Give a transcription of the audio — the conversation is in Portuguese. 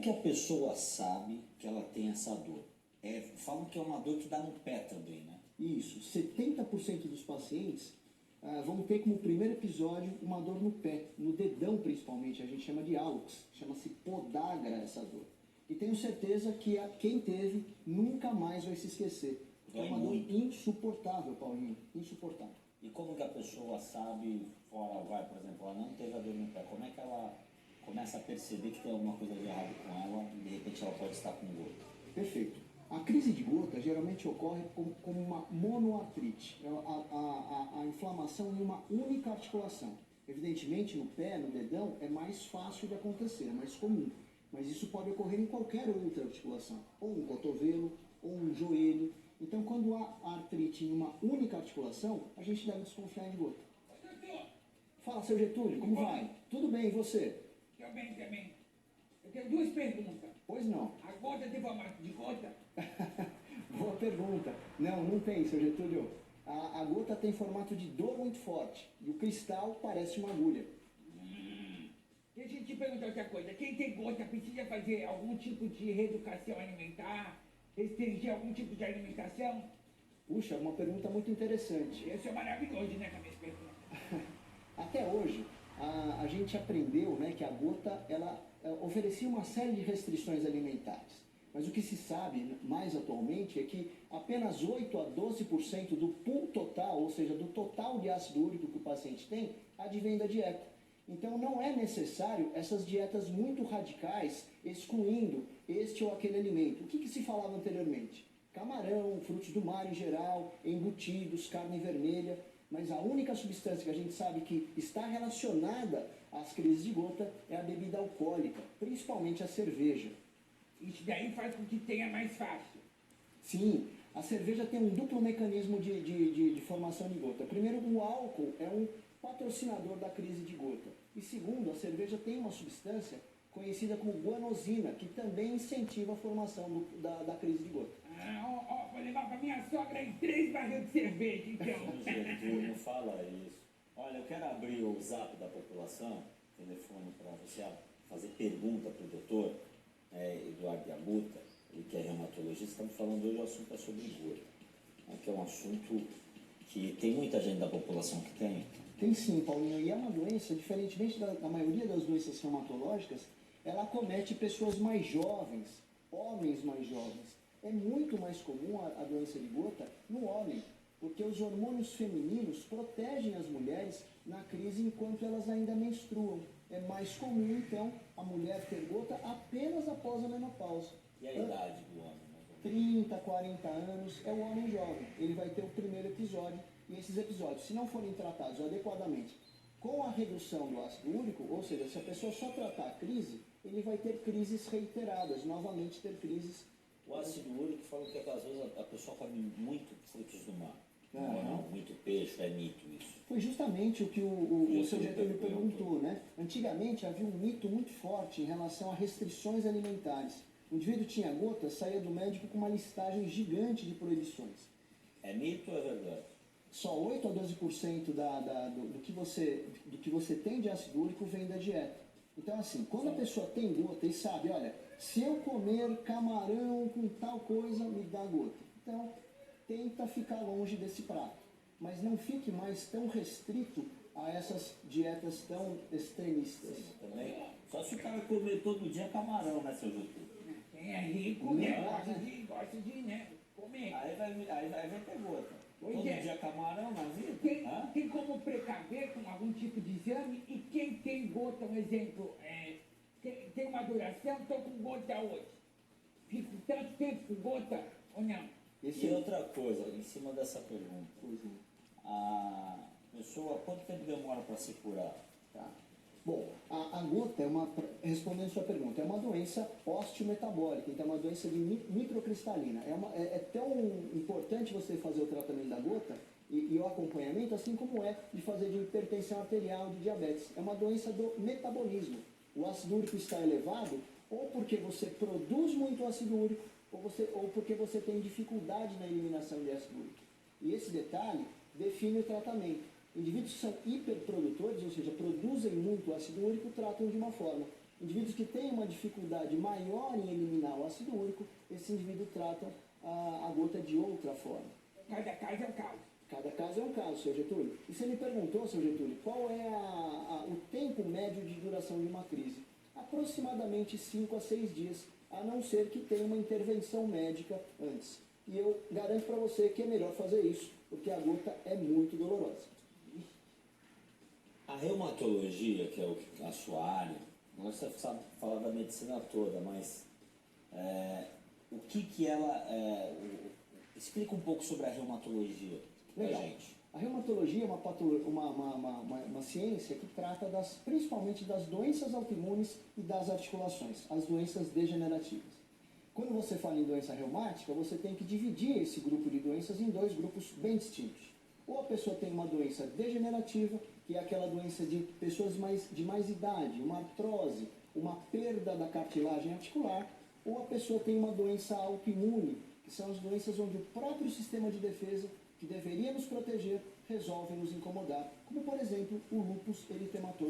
que a pessoa sabe que ela tem essa dor? Falam que é uma dor que dá no pé também, né? Isso, 70% dos pacientes vão ter como primeiro episódio uma dor no pé, no dedão principalmente, a gente chama de hallux, chama-se podagra essa dor. E tenho certeza que quem teve nunca mais vai se esquecer. É uma dor insuportável, Paulinho, insuportável. E como que a pessoa sabe, por exemplo, ela não teve a dor no pé, como é que ela começa a perceber que tem alguma coisa de errado com ela e de repente ela pode estar com gota? Perfeito. A crise de gota geralmente ocorre como uma monoartrite, a inflamação em uma única articulação. Evidentemente, no pé, no dedão, é mais fácil de acontecer, é mais comum. Mas isso pode ocorrer em qualquer outra articulação, ou um cotovelo, ou um joelho. Então, quando há artrite em uma única articulação, a gente deve desconfiar em gota. Fala, seu Getúlio, como vai? Tudo bem, e você? Estou bem também. Eu tenho duas perguntas. Pois não. A gota tem formato de gota? Boa pergunta. Não tem, seu Getúlio. A gota tem formato de dor muito forte e o cristal parece uma agulha. Deixa eu te perguntar outra coisa. Quem tem gota precisa fazer algum tipo de reeducação alimentar? Restringir algum tipo de alimentação? Puxa, uma pergunta muito interessante. Eu sou maravilhoso, né, com a minha pergunta. Até hoje, a gente aprendeu, né, que a gota ela oferecia uma série de restrições alimentares. Mas o que se sabe mais atualmente é que apenas 8 a 12% do pool total, ou seja, do total de ácido úrico que o paciente tem, advém da dieta. Então não é necessário essas dietas muito radicais, excluindo este ou aquele alimento. O que se falava anteriormente? Camarão, frutos do mar em geral, embutidos, carne vermelha. Mas a única substância que a gente sabe que está relacionada às crises de gota é a bebida alcoólica, principalmente a cerveja. Isso daí faz com que tenha mais fácil. Sim, a cerveja tem um duplo mecanismo de formação de gota. Primeiro, o álcool é um patrocinador da crise de gota. E segundo, a cerveja tem uma substância conhecida como guanosina, que também incentiva a formação da crise de gota. Vou levar para minha sogra em 3 barris de cerveja, então. Getúlio, não fala isso. Olha, eu quero abrir o zap da população, telefone para você fazer pergunta para o doutor Eduardo Yabuta, ele que é reumatologista. Estamos falando hoje, o assunto é sobre gota, que é um assunto que tem muita gente da população que tem. Tem sim, Paulinho, e é uma doença, diferentemente da maioria das doenças reumatológicas, ela acomete pessoas mais jovens, homens mais jovens. É muito mais comum a doença de gota no homem, porque os hormônios femininos protegem as mulheres na crise enquanto elas ainda menstruam. É mais comum, então, a mulher ter gota apenas após a menopausa. E a idade do homem? 30, 40 anos, é o homem jovem. Ele vai ter o primeiro episódio, e esses episódios, se não forem tratados adequadamente com a redução do ácido úrico, ou seja, se a pessoa só tratar a crise, ele vai ter crises reiteradas, novamente ter crises. O ácido úrico fala que às vezes a pessoa come muito frutos do mar. Não, muito peixe, é mito isso. Foi justamente o que o seu Getúlio perguntou, né? Antigamente havia um mito muito forte em relação a restrições alimentares. O indivíduo tinha gota, saía do médico com uma listagem gigante de proibições. É mito ou é verdade? Só 8 a 12% do que você tem de ácido úrico vem da dieta. Então, assim, quando a pessoa tem gota e sabe, olha, se eu comer camarão com tal coisa, me dá gota. Então, tenta ficar longe desse prato. Mas não fique mais tão restrito a essas dietas tão extremistas. Sim, também. Só se o cara comer todo dia camarão, né, seu Getúlio? Quem é rico, né? Gosta de né, comer. Aí vai ter gota. Pois Todo é. dia camarão na vida? Tem como precaver com algum tipo de exame? E quem tem gota, um exemplo, tem uma duração, estou com gota hoje. Fico tanto tempo com gota ou não? E outra coisa, em cima dessa pergunta. A pessoa, quanto tempo demora para se curar? Tá. Bom, a gota respondendo a sua pergunta, é uma doença osteometabólica, então é uma doença de microcristalina. É tão importante você fazer o tratamento da gota e o acompanhamento, assim como é de fazer de hipertensão arterial, de diabetes. É uma doença do metabolismo. O ácido úrico está elevado ou porque você produz muito ácido úrico ou porque você tem dificuldade na eliminação de ácido úrico. E esse detalhe define o tratamento. Indivíduos que são hiperprodutores, ou seja, produzem muito ácido úrico, tratam de uma forma. Indivíduos que têm uma dificuldade maior em eliminar o ácido úrico, esse indivíduo trata a gota de outra forma. Cada caso é um caso. Cada caso é um caso, seu Getúlio. E você me perguntou, seu Getúlio, qual é o tempo médio de duração de uma crise? Aproximadamente 5 a 6 dias, a não ser que tenha uma intervenção médica antes. E eu garanto para você que é melhor fazer isso, porque a gota é muito dolorosa. A reumatologia, que é a sua área, agora você sabe falar da medicina toda, mas o que ela... explica um pouco sobre a reumatologia pra Legal. gente. A reumatologia é uma ciência que trata principalmente das doenças autoimunes e das articulações, as doenças degenerativas. Quando você fala em doença reumática, você tem que dividir esse grupo de doenças em dois grupos bem distintos. Ou a pessoa tem uma doença degenerativa, que é aquela doença de pessoas de mais idade, uma artrose, uma perda da cartilagem articular, ou a pessoa tem uma doença autoimune, que são as doenças onde o próprio sistema de defesa, que deveria nos proteger, resolve nos incomodar, como por exemplo o lúpus eritematoso.